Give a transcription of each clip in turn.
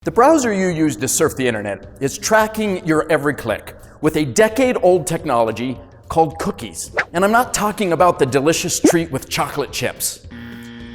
The browser you use to surf the internet is tracking your every click with a decade-old technology called cookies. And I'm not talking about the delicious treat with chocolate chips.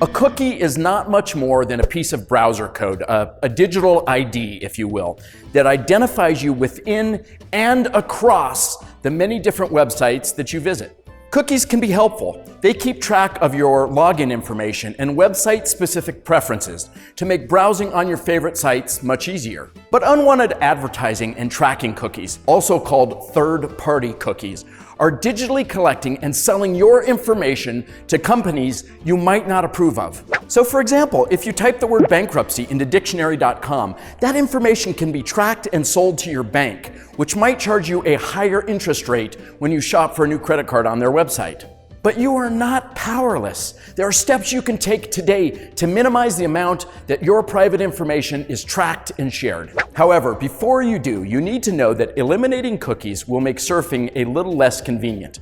A cookie is not much more than a piece of browser code, a digital ID, if you will, that identifies you within and across the many different websites that you visit. Cookies can be helpful. They keep track of your login information and website-specific preferences to make browsing on your favorite sites much easier. But unwanted advertising and tracking cookies, also called third-party cookies, are digitally collecting and selling your information to companies you might not approve of. So for example, if you type the word bankruptcy into dictionary.com, that information can be tracked and sold to your bank, which might charge you a higher interest rate when you shop for a new credit card on their website. But you are not powerless. There are steps you can take today to minimize the amount that your private information is tracked and shared. However, before you do, you need to know that eliminating cookies will make surfing a little less convenient.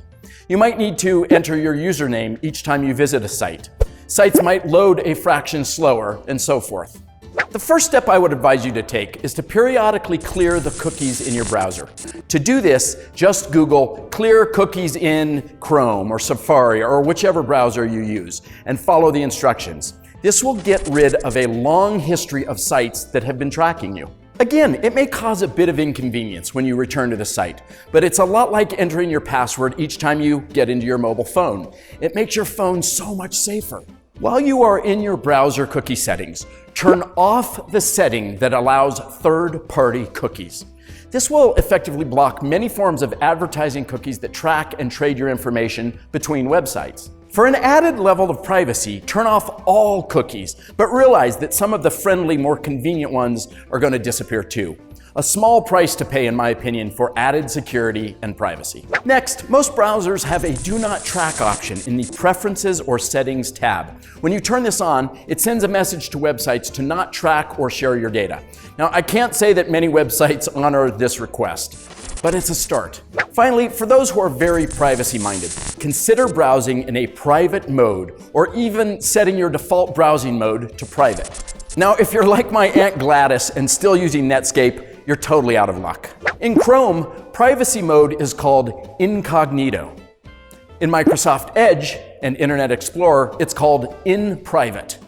You might need to enter your username each time you visit a site. Sites might load a fraction slower, and so forth. The first step I would advise you to take is to periodically clear the cookies in your browser. To do this, just Google "clear cookies in Chrome" or Safari or whichever browser you use and follow the instructions. This will get rid of a long history of sites that have been tracking you. Again, it may cause a bit of inconvenience when you return to the site, but it's a lot like entering your password each time you get into your mobile phone. It makes your phone so much safer. While you are in your browser cookie settings, turn off the setting that allows third-party cookies. This will effectively block many forms of advertising cookies that track and trade your information between websites. For an added level of privacy, turn off all cookies, but realize that some of the friendly, more convenient ones are going to disappear too. A small price to pay, in my opinion, for added security and privacy. Next, most browsers have a Do Not Track option in the Preferences or Settings tab. When you turn this on, it sends a message to websites to not track or share your data. Now, I can't say that many websites honor this request, but it's a start. Finally, for those who are very privacy-minded, consider browsing in a private mode or even setting your default browsing mode to private. Now, if you're like my Aunt Gladys and still using Netscape, you're totally out of luck. In Chrome, privacy mode is called incognito. In Microsoft Edge and Internet Explorer, it's called in private.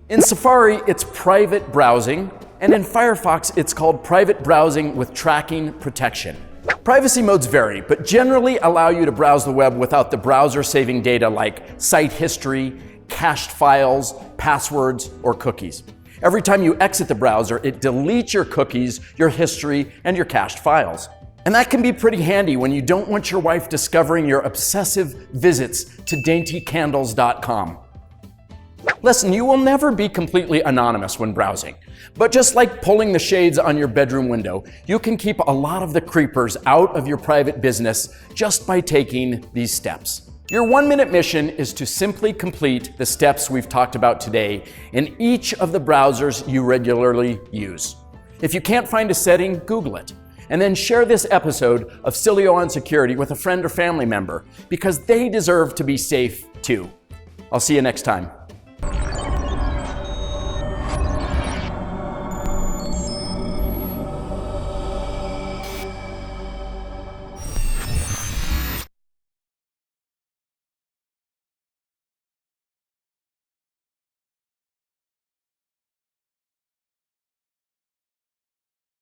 In Safari, it's private browsing, and in Firefox, it's called private browsing with tracking protection. Privacy modes vary, but generally allow you to browse the web without the browser saving data like site history, cached files, passwords, or cookies. Every time you exit the browser, it deletes your cookies, your history, and your cached files. And that can be pretty handy when you don't want your wife discovering your obsessive visits to daintycandles.com. Listen, you will never be completely anonymous when browsing. But just like pulling the shades on your bedroom window, you can keep a lot of the creepers out of your private business just by taking these steps. Your 1-minute mission is to simply complete the steps we've talked about today in each of the browsers you regularly use. If you can't find a setting, Google it. And then share this episode of Sileo on Security with a friend or family member because they deserve to be safe too. I'll see you next time.